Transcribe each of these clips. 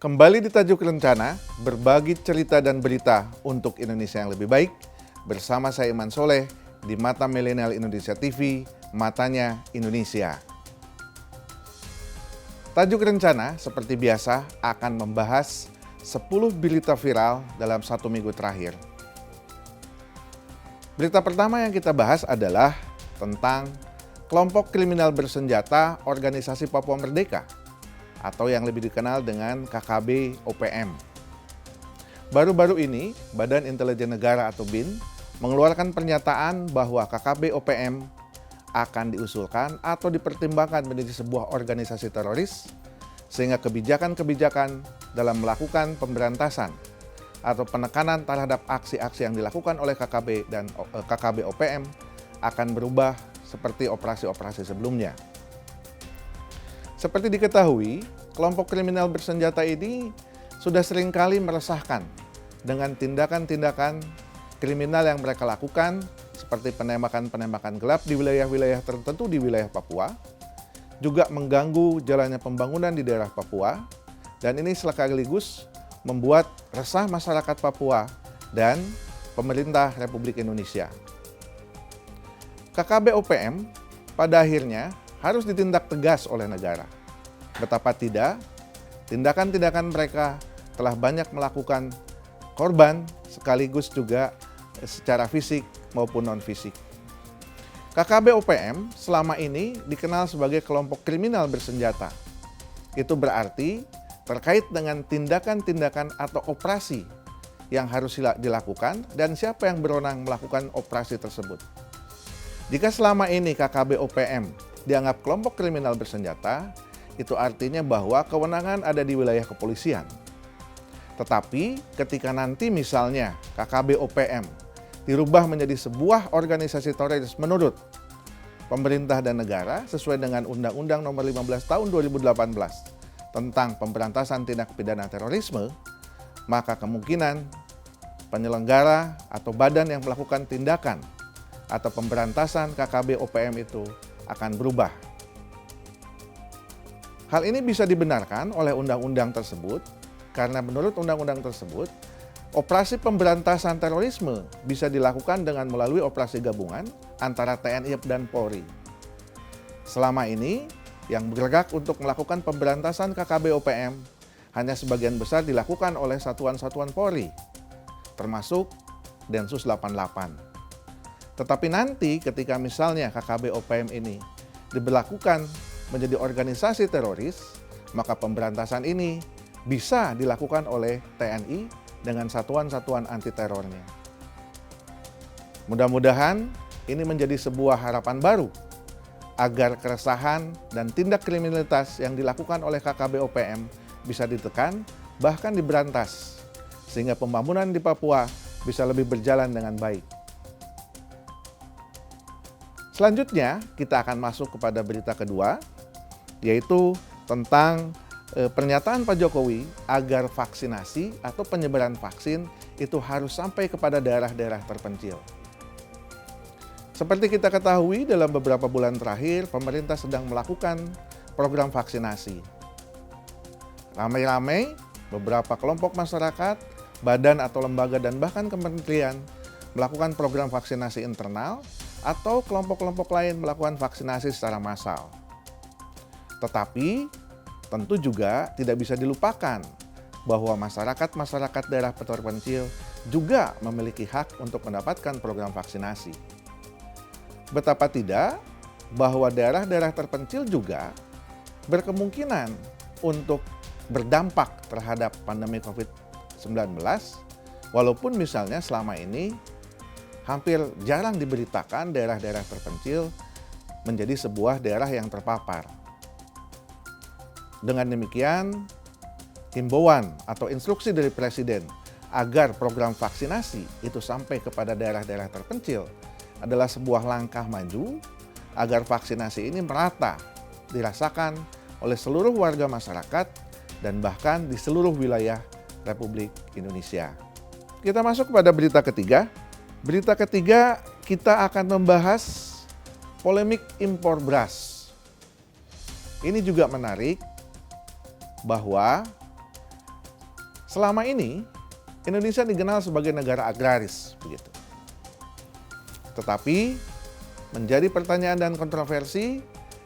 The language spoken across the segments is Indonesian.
Kembali di Tajuk Rencana, berbagi cerita dan berita untuk Indonesia yang lebih baik. Bersama saya Iman Soleh di Mata Milenial Indonesia TV, Matanya Indonesia. Tajuk Rencana seperti biasa akan membahas 10 berita viral dalam 1 minggu terakhir. Berita pertama yang kita bahas adalah tentang kelompok kriminal bersenjata Organisasi Papua Merdeka atau yang lebih dikenal dengan KKB OPM. Baru-baru ini, Badan Intelijen Negara atau BIN mengeluarkan pernyataan bahwa KKB OPM akan diusulkan atau dipertimbangkan menjadi sebuah organisasi teroris, sehingga kebijakan-kebijakan dalam melakukan pemberantasan atau penekanan terhadap aksi-aksi yang dilakukan oleh KKB dan KKB OPM akan berubah seperti operasi-operasi sebelumnya. Seperti diketahui, kelompok kriminal bersenjata ini sudah seringkali meresahkan dengan tindakan-tindakan kriminal yang mereka lakukan seperti penembakan-penembakan gelap di wilayah-wilayah tertentu di wilayah Papua, juga mengganggu jalannya pembangunan di daerah Papua, dan ini sekaligus membuat resah masyarakat Papua dan pemerintah Republik Indonesia. KKB OPM pada akhirnya harus ditindak tegas oleh negara. Betapa tidak, tindakan-tindakan mereka telah banyak melakukan korban sekaligus juga secara fisik maupun non-fisik. KKB OPM selama ini dikenal sebagai kelompok kriminal bersenjata. Itu berarti terkait dengan tindakan-tindakan atau operasi yang harus dilakukan dan siapa yang berwenang melakukan operasi tersebut. Jika selama ini KKB OPM dianggap kelompok kriminal bersenjata, itu artinya bahwa kewenangan ada di wilayah kepolisian. Tetapi ketika nanti misalnya KKB OPM dirubah menjadi sebuah organisasi teroris menurut pemerintah dan negara sesuai dengan Undang-Undang Nomor 15 Tahun 2018 tentang pemberantasan tindak pidana terorisme, maka kemungkinan penyelenggara atau badan yang melakukan tindakan atau pemberantasan KKB OPM itu akan berubah. Hal ini bisa dibenarkan oleh undang-undang tersebut karena menurut undang-undang tersebut, operasi pemberantasan terorisme bisa dilakukan dengan melalui operasi gabungan antara TNI dan Polri. Selama ini, yang bergerak untuk melakukan pemberantasan KKB OPM hanya sebagian besar dilakukan oleh satuan-satuan Polri, termasuk Densus 88. Tetapi nanti ketika misalnya KKB OPM ini diberlakukan menjadi organisasi teroris, maka pemberantasan ini bisa dilakukan oleh TNI dengan satuan-satuan anti terornya. Mudah-mudahan ini menjadi sebuah harapan baru agar keresahan dan tindak kriminalitas yang dilakukan oleh KKB OPM bisa ditekan bahkan diberantas sehingga pembangunan di Papua bisa lebih berjalan dengan baik. Selanjutnya kita akan masuk kepada berita kedua, yaitu tentang pernyataan Pak Jokowi agar vaksinasi atau penyebaran vaksin itu harus sampai kepada daerah-daerah terpencil. Seperti kita ketahui dalam beberapa bulan terakhir, pemerintah sedang melakukan program vaksinasi. Ramai-ramai beberapa kelompok masyarakat, badan atau lembaga dan bahkan kementerian melakukan program vaksinasi internal atau kelompok-kelompok lain melakukan vaksinasi secara massal. Tetapi tentu juga tidak bisa dilupakan bahwa masyarakat daerah terpencil juga memiliki hak untuk mendapatkan program vaksinasi. Betapa tidak bahwa daerah-daerah terpencil juga berkemungkinan untuk berdampak terhadap pandemi COVID-19, walaupun misalnya selama ini hampir jarang diberitakan daerah-daerah terpencil menjadi sebuah daerah yang terpapar. Dengan demikian, himbauan atau instruksi dari Presiden agar program vaksinasi itu sampai kepada daerah-daerah terpencil adalah sebuah langkah maju agar vaksinasi ini merata dirasakan oleh seluruh warga masyarakat dan bahkan di seluruh wilayah Republik Indonesia. Kita masuk kepada berita ketiga. Berita ketiga, kita akan membahas polemik impor beras. Ini juga menarik bahwa Selama ini, Indonesia dikenal sebagai negara agraris, begitu. Tetapi, menjadi pertanyaan dan kontroversi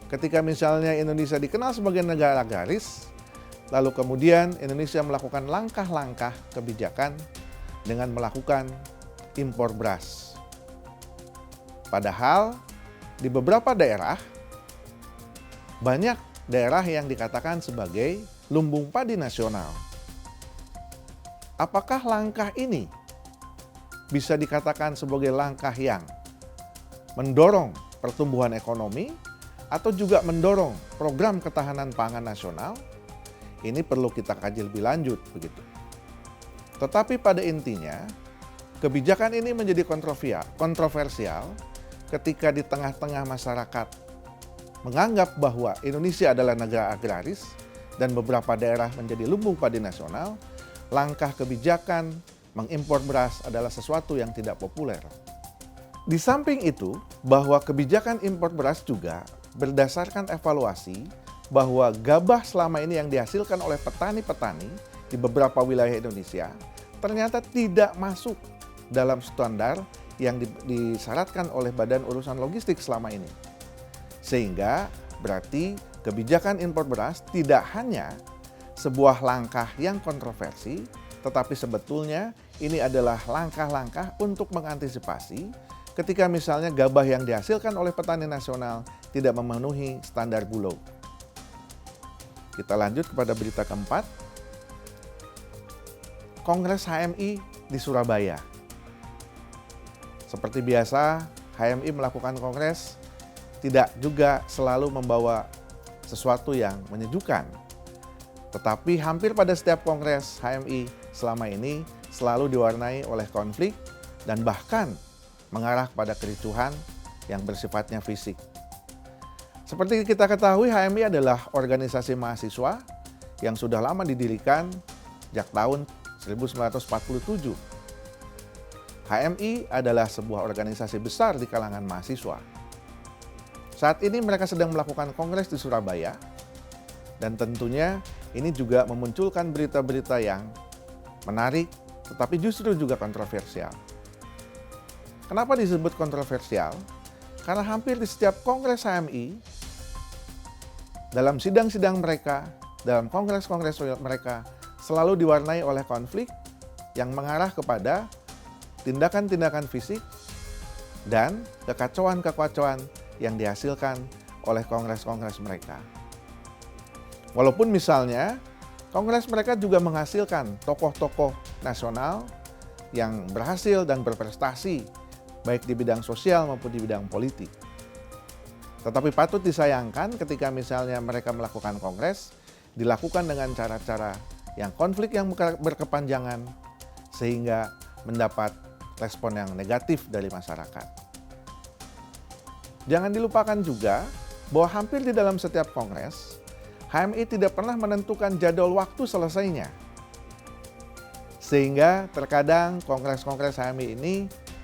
ketika misalnya Indonesia dikenal sebagai negara agraris, lalu kemudian Indonesia melakukan langkah-langkah kebijakan dengan melakukan impor beras. Padahal, di beberapa daerah, banyak daerah yang dikatakan sebagai lumbung padi nasional. Apakah langkah ini bisa dikatakan sebagai langkah yang mendorong pertumbuhan ekonomi atau juga mendorong program ketahanan pangan nasional? Ini perlu kita kaji lebih lanjut begitu. Tetapi pada intinya, kebijakan ini menjadi kontroversial ketika di tengah-tengah masyarakat menganggap bahwa Indonesia adalah negara agraris dan beberapa daerah menjadi lumbung padi nasional. Langkah kebijakan mengimpor beras adalah sesuatu yang tidak populer. Di samping itu, bahwa kebijakan impor beras juga berdasarkan evaluasi bahwa gabah selama ini yang dihasilkan oleh petani-petani di beberapa wilayah Indonesia ternyata tidak masuk dalam standar yang disyaratkan oleh Badan Urusan Logistik selama ini. Sehingga berarti kebijakan impor beras tidak hanya sebuah langkah yang kontroversi, tetapi sebetulnya ini adalah langkah-langkah untuk mengantisipasi ketika misalnya gabah yang dihasilkan oleh petani nasional tidak memenuhi standar Bulog. Kita lanjut kepada berita keempat. Kongres HMI di Surabaya. Seperti biasa, HMI melakukan kongres tidak juga selalu membawa sesuatu yang menyejukkan. Tetapi hampir pada setiap kongres HMI selama ini selalu diwarnai oleh konflik dan bahkan mengarah pada kericuhan yang bersifatnya fisik. Seperti kita ketahui, HMI adalah organisasi mahasiswa yang sudah lama didirikan sejak tahun 1947. HMI adalah sebuah organisasi besar di kalangan mahasiswa. Saat ini mereka sedang melakukan kongres di Surabaya, dan tentunya ini juga memunculkan berita-berita yang menarik, tetapi justru juga kontroversial. Kenapa disebut kontroversial? Karena hampir di setiap kongres HMI, dalam sidang-sidang mereka, dalam kongres-kongres mereka, selalu diwarnai oleh konflik yang mengarah kepada tindakan-tindakan fisik dan kekacauan-kekacauan yang dihasilkan oleh kongres-kongres mereka. Walaupun misalnya, kongres mereka juga menghasilkan tokoh-tokoh nasional yang berhasil dan berprestasi, baik di bidang sosial maupun di bidang politik. Tetapi patut disayangkan ketika misalnya mereka melakukan kongres, dilakukan dengan cara-cara yang konflik yang berkepanjangan, sehingga mendapat respon yang negatif dari masyarakat. Jangan dilupakan juga bahwa hampir di dalam setiap kongres, HMI tidak pernah menentukan jadwal waktu selesainya. Sehingga terkadang kongres-kongres HMI ini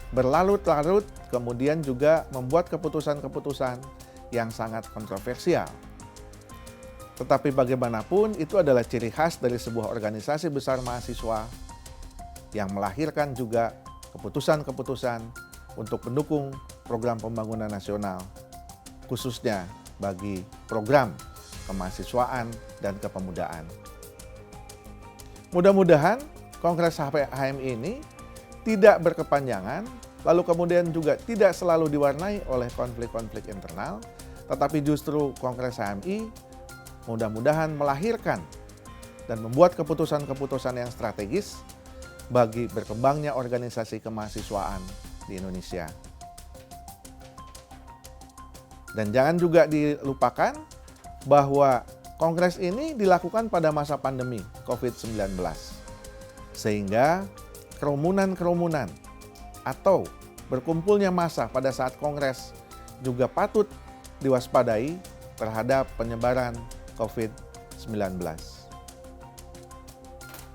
berlarut-larut, kemudian juga membuat keputusan-keputusan yang sangat kontroversial. Tetapi bagaimanapun itu adalah ciri khas dari sebuah organisasi besar mahasiswa yang melahirkan juga keputusan-keputusan untuk mendukung program pembangunan nasional, khususnya bagi program kemahasiswaan dan kepemudaan. Mudah-mudahan Kongres HMI ini tidak berkepanjangan, lalu kemudian juga tidak selalu diwarnai oleh konflik-konflik internal, tetapi justru Kongres HMI mudah-mudahan melahirkan dan membuat keputusan-keputusan yang strategis bagi berkembangnya organisasi kemahasiswaan di Indonesia. Dan jangan juga dilupakan bahwa kongres ini dilakukan pada masa pandemi COVID-19. Sehingga kerumunan-kerumunan atau berkumpulnya massa pada saat kongres juga patut diwaspadai terhadap penyebaran COVID-19.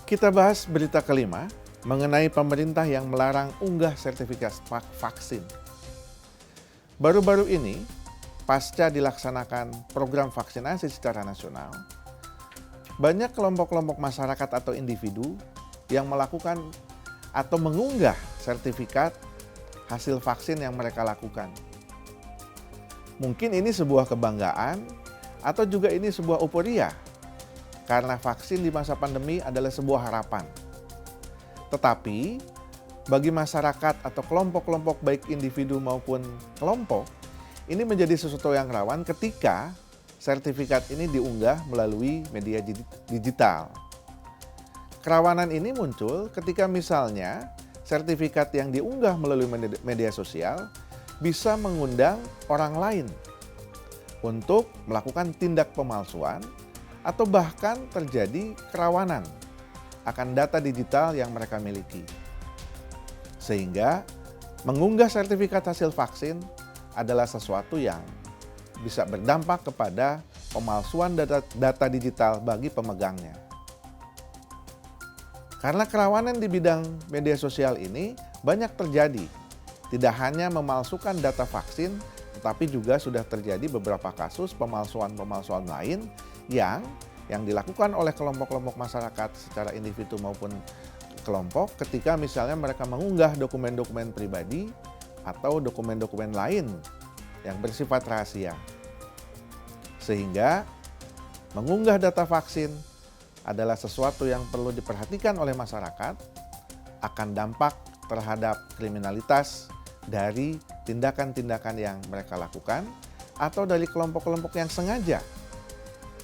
Kita bahas berita kelima mengenai pemerintah yang melarang unggah sertifikat vaksin. Baru-baru ini, pasca dilaksanakan program vaksinasi secara nasional, banyak kelompok-kelompok masyarakat atau individu yang melakukan atau mengunggah sertifikat hasil vaksin yang mereka lakukan. Mungkin ini sebuah kebanggaan atau juga ini sebuah euforia karena vaksin di masa pandemi adalah sebuah harapan. Tetapi bagi masyarakat atau kelompok-kelompok baik individu maupun kelompok, ini menjadi sesuatu yang rawan ketika sertifikat ini diunggah melalui media digital. Kerawanan ini muncul ketika misalnya sertifikat yang diunggah melalui media sosial bisa mengundang orang lain untuk melakukan tindak pemalsuan atau bahkan terjadi kerawanan akan data digital yang mereka miliki. Sehingga mengunggah sertifikat hasil vaksin adalah sesuatu yang bisa berdampak kepada pemalsuan data digital bagi pemegangnya. Karena kerawanan di bidang media sosial ini banyak terjadi, tidak hanya memalsukan data vaksin, tetapi juga sudah terjadi beberapa kasus pemalsuan-pemalsuan lain yang dilakukan oleh kelompok-kelompok masyarakat secara individu maupun kelompok ketika misalnya mereka mengunggah dokumen-dokumen pribadi atau dokumen-dokumen lain yang bersifat rahasia. Sehingga mengunggah data vaksin adalah sesuatu yang perlu diperhatikan oleh masyarakat akan dampak terhadap kriminalitas dari tindakan-tindakan yang mereka lakukan atau dari kelompok-kelompok yang sengaja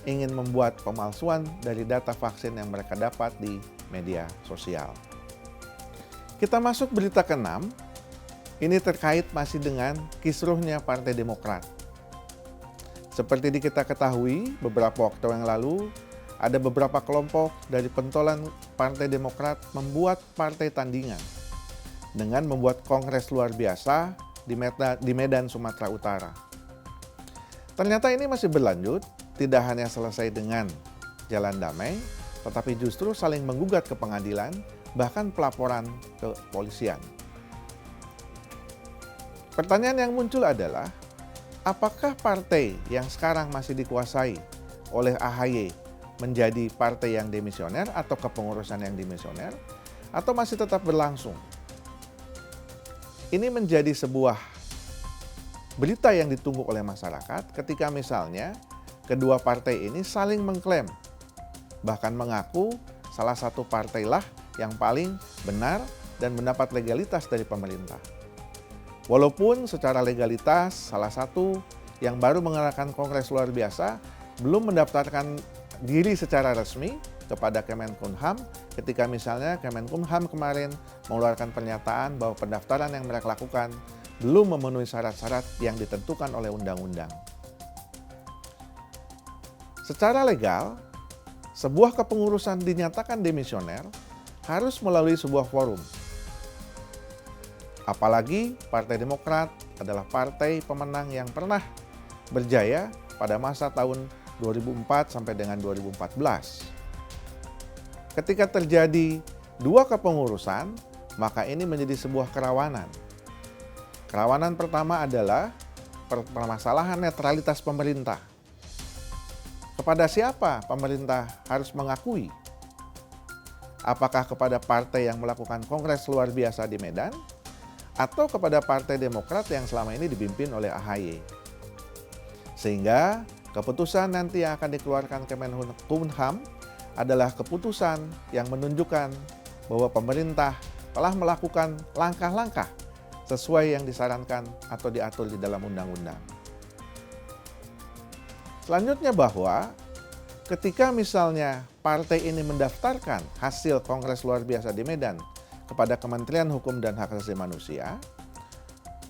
ingin membuat pemalsuan dari data vaksin yang mereka dapat di media sosial. Kita masuk berita ke-6, ini terkait masih dengan kisruhnya Partai Demokrat. Seperti kita ketahui, beberapa waktu yang lalu, ada beberapa kelompok dari pentolan Partai Demokrat membuat partai tandingan dengan membuat kongres luar biasa di Medan, Sumatera Utara. Ternyata ini masih berlanjut, tidak hanya selesai dengan jalan damai, tetapi justru saling menggugat ke pengadilan, bahkan pelaporan ke polisian. Pertanyaan yang muncul adalah, apakah partai yang sekarang masih dikuasai oleh AHY menjadi partai yang demisioner atau kepengurusan yang demisioner, atau masih tetap berlangsung? Ini menjadi sebuah berita yang ditunggu oleh masyarakat ketika misalnya kedua partai ini saling mengklaim, bahkan mengaku salah satu partailah yang paling benar dan mendapat legalitas dari pemerintah. Walaupun secara legalitas salah satu yang baru mengadakan kongres luar biasa belum mendaftarkan diri secara resmi kepada Kemenkumham ketika misalnya Kemenkumham kemarin mengeluarkan pernyataan bahwa pendaftaran yang mereka lakukan belum memenuhi syarat-syarat yang ditentukan oleh undang-undang. Secara legal, sebuah kepengurusan dinyatakan demisioner harus melalui sebuah forum. Apalagi Partai Demokrat adalah partai pemenang yang pernah berjaya pada masa tahun 2004 sampai dengan 2014. Ketika terjadi dua kepengurusan, maka ini menjadi sebuah kerawanan. Kerawanan pertama adalah permasalahan netralitas pemerintah. Kepada siapa pemerintah harus mengakui? Apakah kepada partai yang melakukan kongres luar biasa di Medan, atau kepada Partai Demokrat yang selama ini dipimpin oleh AHY? Sehingga keputusan nanti yang akan dikeluarkan Kemenkumham adalah keputusan yang menunjukkan bahwa pemerintah telah melakukan langkah-langkah sesuai yang disarankan atau diatur di dalam undang-undang. Selanjutnya bahwa ketika misalnya partai ini mendaftarkan hasil kongres luar biasa di Medan kepada Kementerian Hukum dan Hak Asasi Manusia,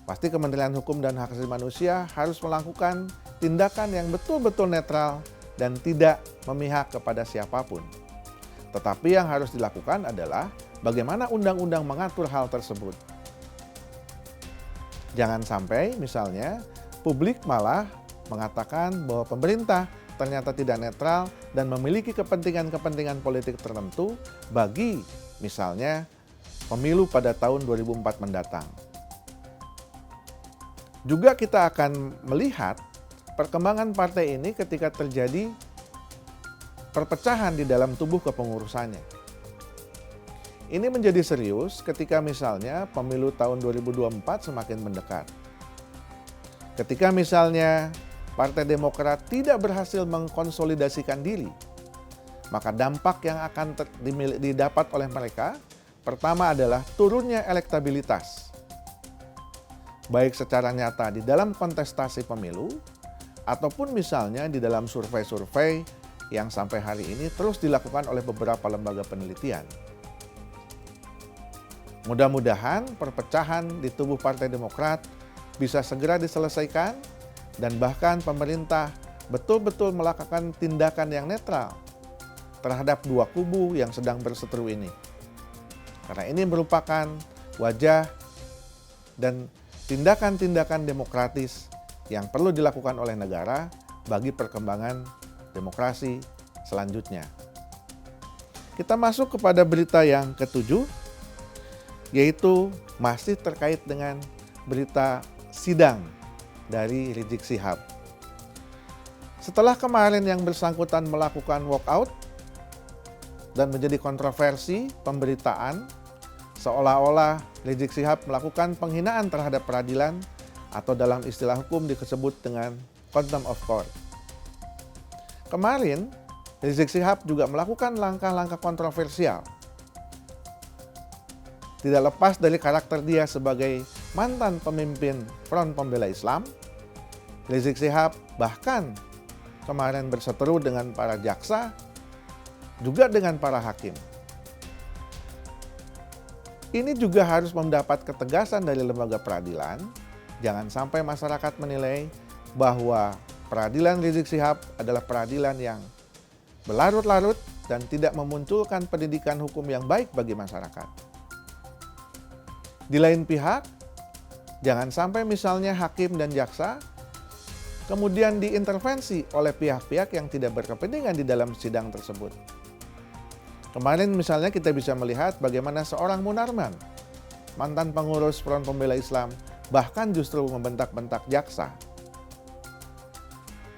pasti Kementerian Hukum dan Hak Asasi Manusia harus melakukan tindakan yang betul-betul netral dan tidak memihak kepada siapapun. Tetapi yang harus dilakukan adalah bagaimana undang-undang mengatur hal tersebut. Jangan sampai misalnya publik malah mengatakan bahwa pemerintah ternyata tidak netral dan memiliki kepentingan-kepentingan politik tertentu bagi misalnya pemilu pada tahun 2004 mendatang. Juga kita akan melihat perkembangan partai ini ketika terjadi perpecahan di dalam tubuh kepengurusannya. Ini menjadi serius ketika misalnya pemilu tahun 2024 semakin mendekat. Ketika misalnya Partai Demokrat tidak berhasil mengkonsolidasikan diri, maka dampak yang akan didapat oleh mereka, pertama adalah turunnya elektabilitas, baik secara nyata di dalam kontestasi pemilu, ataupun misalnya di dalam survei-survei yang sampai hari ini terus dilakukan oleh beberapa lembaga penelitian. Mudah-mudahan perpecahan di tubuh Partai Demokrat bisa segera diselesaikan dan bahkan pemerintah betul-betul melakukan tindakan yang netral terhadap dua kubu yang sedang berseteru ini. Karena ini merupakan wajah dan tindakan-tindakan demokratis yang perlu dilakukan oleh negara bagi perkembangan demokrasi selanjutnya. Kita masuk kepada berita yang ketujuh, yaitu masih terkait dengan berita sidang dari Rizik Syihab. Setelah kemarin yang bersangkutan melakukan walkout dan menjadi kontroversi pemberitaan seolah-olah Rizik Syihab melakukan penghinaan terhadap peradilan atau dalam istilah hukum disebut dengan contempt of court. Kemarin Rizik Syihab juga melakukan langkah-langkah kontroversial. Tidak lepas dari karakter dia sebagai mantan pemimpin Front Pembela Islam, Rizik Syihab bahkan kemarin berseteru dengan para jaksa, juga dengan para hakim. Ini juga harus mendapat ketegasan dari lembaga peradilan. Jangan sampai masyarakat menilai bahwa peradilan Rizik Syihab adalah peradilan yang berlarut-larut dan tidak memunculkan pendidikan hukum yang baik bagi masyarakat. Di lain pihak, jangan sampai misalnya hakim dan jaksa kemudian diintervensi oleh pihak-pihak yang tidak berkepentingan di dalam sidang tersebut. Kemarin misalnya kita bisa melihat bagaimana seorang Munarman, mantan pengurus Front Pembela Islam, bahkan justru membentak-bentak jaksa.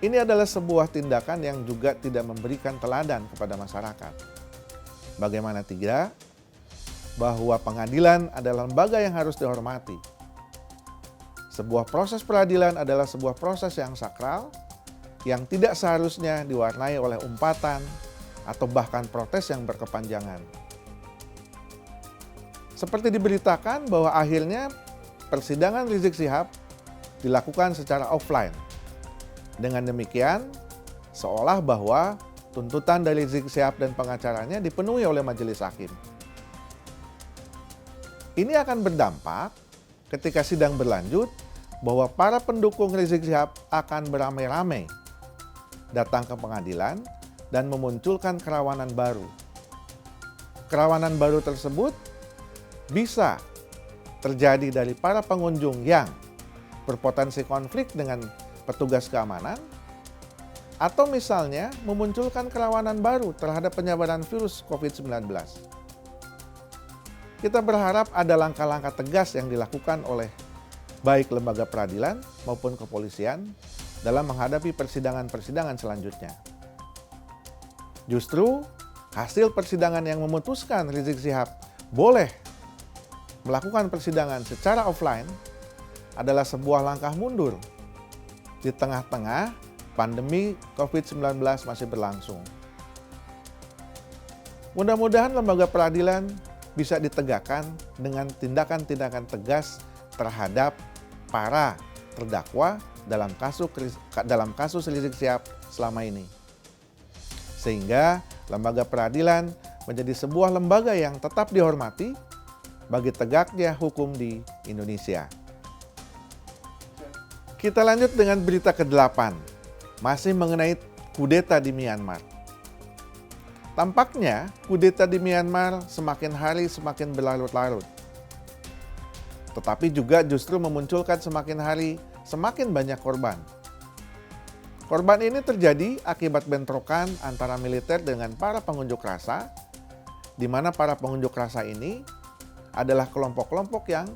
Ini adalah sebuah tindakan yang juga tidak memberikan teladan kepada masyarakat. Bagaimana tidak? Bahwa pengadilan adalah lembaga yang harus dihormati. Sebuah proses peradilan adalah sebuah proses yang sakral, yang tidak seharusnya diwarnai oleh umpatan atau bahkan protes yang berkepanjangan. Seperti diberitakan bahwa akhirnya persidangan Rizik Syihab dilakukan secara offline. Dengan demikian, seolah bahwa tuntutan dari Rizik Syihab dan pengacaranya dipenuhi oleh majelis hakim. Ini akan berdampak ketika sidang berlanjut bahwa para pendukung Rizik Syihab akan beramai-ramai datang ke pengadilan dan memunculkan kerawanan baru. Kerawanan baru tersebut bisa terjadi dari para pengunjung yang berpotensi konflik dengan petugas keamanan, atau misalnya memunculkan kerawanan baru terhadap penyebaran virus COVID-19. Kita berharap ada langkah-langkah tegas yang dilakukan oleh baik lembaga peradilan maupun kepolisian dalam menghadapi persidangan-persidangan selanjutnya. Justru hasil persidangan yang memutuskan Rizik Syihab boleh melakukan persidangan secara offline adalah sebuah langkah mundur di tengah-tengah pandemi COVID-19 masih berlangsung. Mudah-mudahan lembaga peradilan bisa ditegakkan dengan tindakan-tindakan tegas terhadap para terdakwa dalam kasus Rizik Syihab selama ini. Sehingga lembaga peradilan menjadi sebuah lembaga yang tetap dihormati bagi tegaknya hukum di Indonesia. Kita lanjut dengan berita ke-8, masih mengenai kudeta di Myanmar. Tampaknya kudeta di Myanmar semakin hari semakin berlarut-larut. Tetapi juga justru memunculkan semakin hari semakin banyak korban. Korban ini terjadi akibat bentrokan antara militer dengan para pengunjuk rasa, di mana para pengunjuk rasa ini adalah kelompok-kelompok yang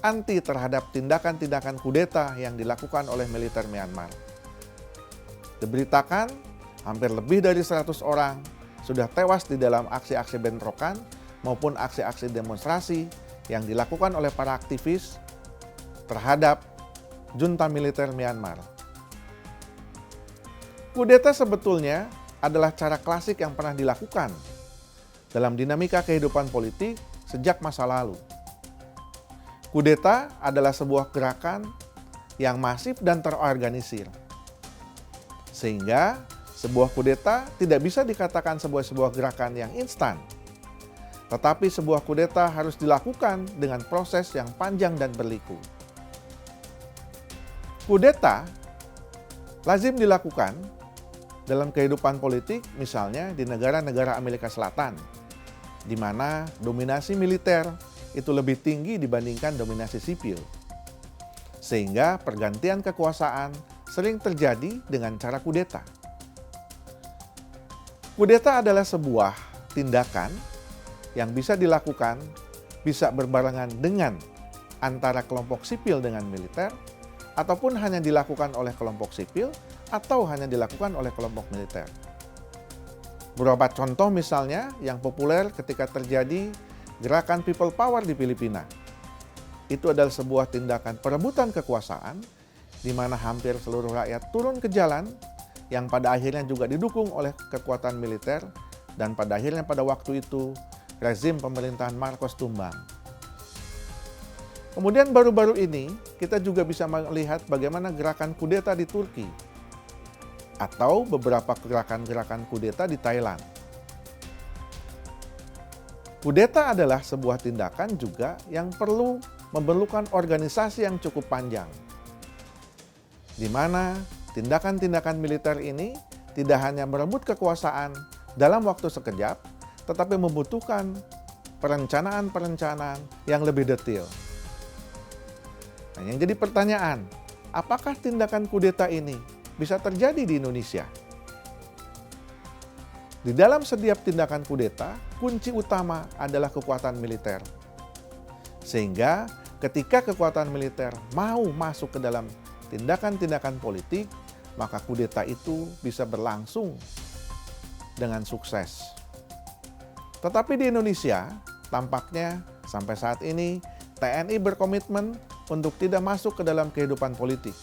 anti terhadap tindakan-tindakan kudeta yang dilakukan oleh militer Myanmar. Diberitakan hampir lebih dari 100 orang sudah tewas di dalam aksi-aksi bentrokan maupun aksi-aksi demonstrasi yang dilakukan oleh para aktivis terhadap junta militer Myanmar. Kudeta sebetulnya adalah cara klasik yang pernah dilakukan dalam dinamika kehidupan politik sejak masa lalu. Kudeta adalah sebuah gerakan yang masif dan terorganisir. Sehingga sebuah kudeta tidak bisa dikatakan sebuah gerakan yang instan. Tetapi sebuah kudeta harus dilakukan dengan proses yang panjang dan berliku. Kudeta lazim dilakukan dalam kehidupan politik, misalnya di negara-negara Amerika Selatan, di mana dominasi militer itu lebih tinggi dibandingkan dominasi sipil. Sehingga pergantian kekuasaan sering terjadi dengan cara kudeta. Kudeta adalah sebuah tindakan yang bisa dilakukan, bisa berbarengan dengan antara kelompok sipil dengan militer, ataupun hanya dilakukan oleh kelompok sipil, atau hanya dilakukan oleh kelompok militer. Beberapa contoh misalnya yang populer ketika terjadi gerakan People Power di Filipina. Itu adalah sebuah tindakan perebutan kekuasaan di mana hampir seluruh rakyat turun ke jalan yang pada akhirnya juga didukung oleh kekuatan militer dan pada akhirnya pada waktu itu rezim pemerintahan Marcos tumbang. Kemudian baru-baru ini kita juga bisa melihat bagaimana gerakan kudeta di Turki atau beberapa gerakan-gerakan kudeta di Thailand. Kudeta adalah sebuah tindakan juga yang perlu memerlukan organisasi yang cukup panjang, di mana tindakan-tindakan militer ini tidak hanya merebut kekuasaan dalam waktu sekejap, tetapi membutuhkan perencanaan-perencanaan yang lebih detail. Nah, yang jadi pertanyaan, apakah tindakan kudeta ini bisa terjadi di Indonesia? Di dalam setiap tindakan kudeta, kunci utama adalah kekuatan militer. Sehingga ketika kekuatan militer mau masuk ke dalam tindakan-tindakan politik, maka kudeta itu bisa berlangsung dengan sukses. Tetapi di Indonesia, tampaknya sampai saat ini TNI berkomitmen untuk tidak masuk ke dalam kehidupan politik.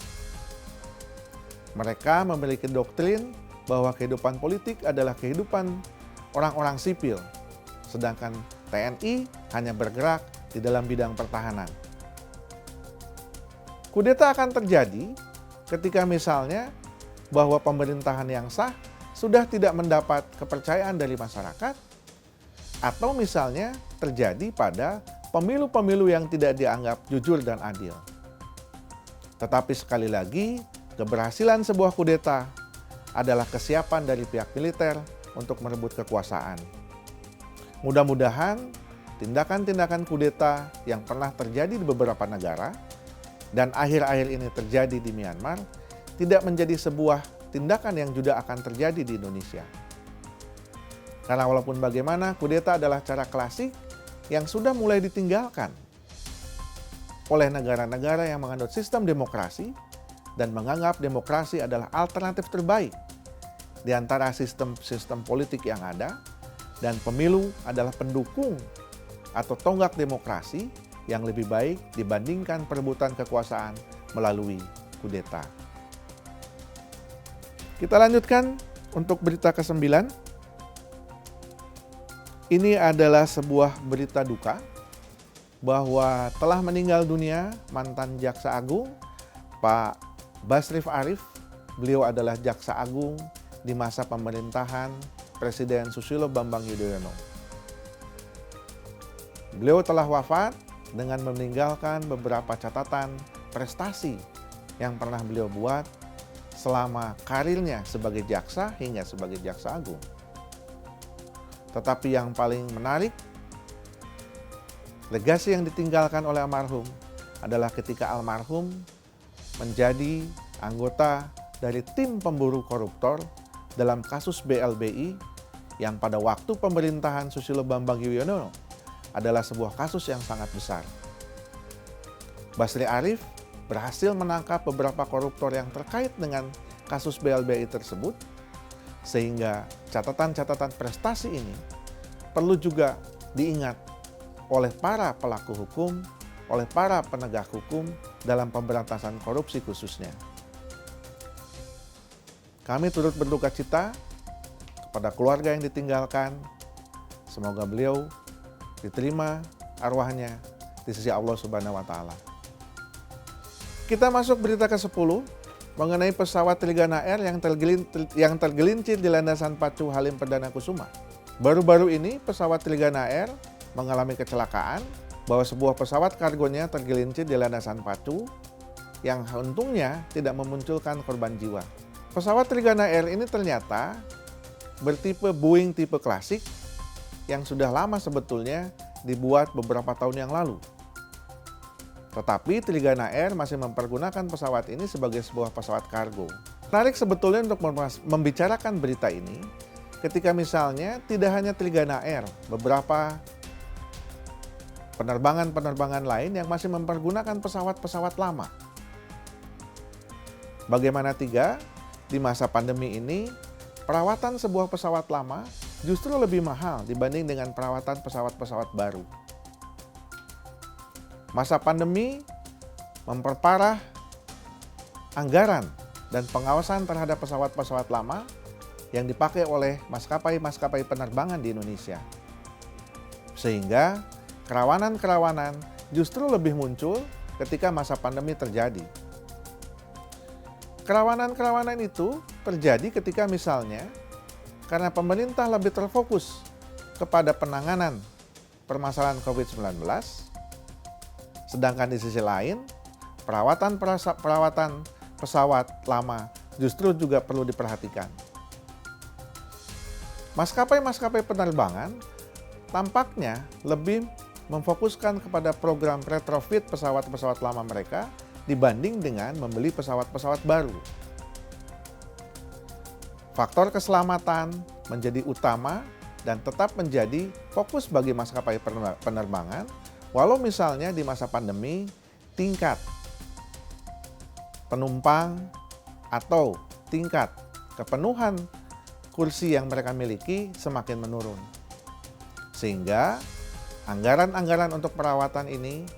Mereka memiliki doktrin bahwa kehidupan politik adalah kehidupan orang-orang sipil, sedangkan TNI hanya bergerak di dalam bidang pertahanan. Kudeta akan terjadi ketika misalnya bahwa pemerintahan yang sah sudah tidak mendapat kepercayaan dari masyarakat, atau misalnya terjadi pada pemilu-pemilu yang tidak dianggap jujur dan adil. Tetapi sekali lagi, keberhasilan sebuah kudeta adalah kesiapan dari pihak militer untuk merebut kekuasaan. Mudah-mudahan tindakan-tindakan kudeta yang pernah terjadi di beberapa negara dan akhir-akhir ini terjadi di Myanmar tidak menjadi sebuah tindakan yang juga akan terjadi di Indonesia. Karena walaupun bagaimana, kudeta adalah cara klasik yang sudah mulai ditinggalkan oleh negara-negara yang menganut sistem demokrasi dan menganggap demokrasi adalah alternatif terbaik di antara sistem-sistem politik yang ada, dan pemilu adalah pendukung atau tonggak demokrasi yang lebih baik dibandingkan perebutan kekuasaan melalui kudeta. Kita lanjutkan untuk berita ke-9. Ini adalah sebuah berita duka bahwa telah meninggal dunia mantan Jaksa Agung Pak Basrif Arif. Beliau adalah Jaksa Agung di masa pemerintahan Presiden Susilo Bambang Yudhoyono. Beliau telah wafat dengan meninggalkan beberapa catatan prestasi yang pernah beliau buat selama karirnya sebagai jaksa hingga sebagai Jaksa Agung. Tetapi yang paling menarik, legasi yang ditinggalkan oleh almarhum adalah ketika almarhum menjadi anggota dari tim pemburu koruptor dalam kasus BLBI yang pada waktu pemerintahan Susilo Bambang Yudhoyono adalah sebuah kasus yang sangat besar. Basri Arif berhasil menangkap beberapa koruptor yang terkait dengan kasus BLBI tersebut, sehingga catatan-catatan prestasi ini perlu juga diingat oleh para pelaku hukum, oleh para penegak hukum dalam pemberantasan korupsi khususnya. Kami turut berduka cita kepada keluarga yang ditinggalkan. Semoga beliau diterima arwahnya di sisi Allah Subhanahu wa Ta'ala. Kita masuk berita ke-10 mengenai pesawat Trigana Air yang tergelincir di landasan pacu Halim Perdana Kusuma. Baru-baru ini pesawat Trigana Air mengalami kecelakaan bahwa sebuah pesawat kargonya tergelincir di landasan pacu yang untungnya tidak memunculkan korban jiwa. Pesawat Trigana Air ini ternyata bertipe Boeing tipe klasik yang sudah lama sebetulnya dibuat beberapa tahun yang lalu. Tetapi Trigana Air masih mempergunakan pesawat ini sebagai sebuah pesawat kargo. Menarik sebetulnya untuk membicarakan berita ini ketika misalnya tidak hanya Trigana Air, beberapa penerbangan-penerbangan lain yang masih mempergunakan pesawat-pesawat lama. Bagaimana di masa pandemi ini, perawatan sebuah pesawat lama justru lebih mahal dibanding dengan perawatan pesawat-pesawat baru. Masa pandemi memperparah anggaran dan pengawasan terhadap pesawat-pesawat lama yang dipakai oleh maskapai-maskapai penerbangan di Indonesia. Sehingga kerawanan-kerawanan justru lebih muncul ketika masa pandemi terjadi. Kerawanan-kerawanan itu terjadi ketika misalnya karena pemerintah lebih terfokus kepada penanganan permasalahan COVID-19, sedangkan di sisi lain perawatan pesawat lama justru juga perlu diperhatikan. Maskapai-maskapai penerbangan tampaknya lebih memfokuskan kepada program retrofit pesawat-pesawat lama mereka dibanding dengan membeli pesawat-pesawat baru. Faktor keselamatan menjadi utama dan tetap menjadi fokus bagi maskapai penerbangan, walau misalnya di masa pandemi tingkat penumpang atau tingkat kepenuhan kursi yang mereka miliki semakin menurun. Sehingga anggaran-anggaran untuk perawatan ini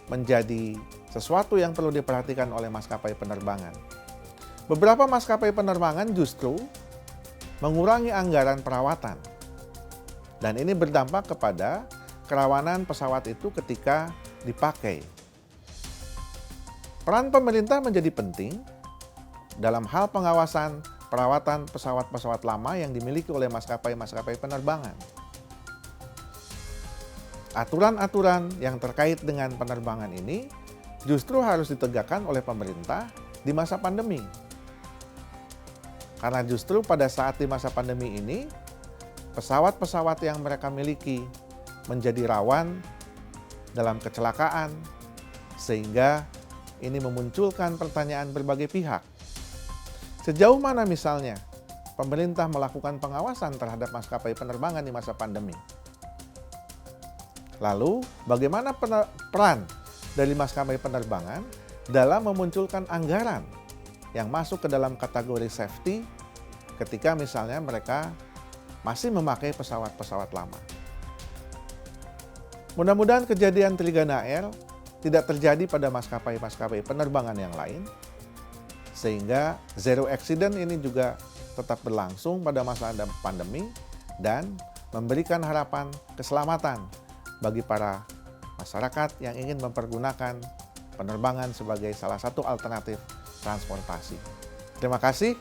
menjadi sesuatu yang perlu diperhatikan oleh maskapai penerbangan. Beberapa maskapai penerbangan justru mengurangi anggaran perawatan. Dan ini berdampak kepada kerawanan pesawat itu ketika dipakai. Peran pemerintah menjadi penting dalam hal pengawasan perawatan pesawat-pesawat lama yang dimiliki oleh maskapai-maskapai penerbangan. Aturan-aturan yang terkait dengan penerbangan ini justru harus ditegakkan oleh pemerintah di masa pandemi. Karena justru pada saat di masa pandemi ini, pesawat-pesawat yang mereka miliki menjadi rawan dalam kecelakaan, sehingga ini memunculkan pertanyaan berbagai pihak. Sejauh mana misalnya pemerintah melakukan pengawasan terhadap maskapai penerbangan di masa pandemi? Lalu, bagaimana peran dari maskapai penerbangan dalam memunculkan anggaran yang masuk ke dalam kategori safety ketika misalnya mereka masih memakai pesawat-pesawat lama? Mudah-mudahan kejadian Trigana Air tidak terjadi pada maskapai-maskapai penerbangan yang lain, sehingga zero accident ini juga tetap berlangsung pada masa pandemi dan memberikan harapan keselamatan bagi para masyarakat yang ingin mempergunakan penerbangan sebagai salah satu alternatif transportasi. Terima kasih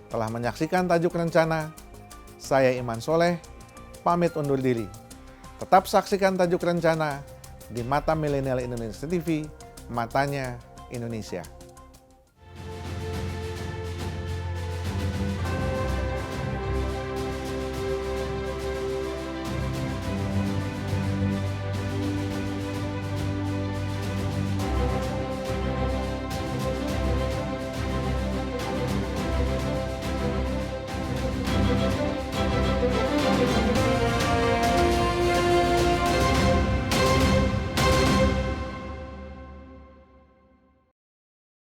telah menyaksikan Tajuk Rencana. Saya Iman Soleh, pamit undur diri. Tetap saksikan Tajuk Rencana di Mata Milenial Indonesia TV, matanya Indonesia.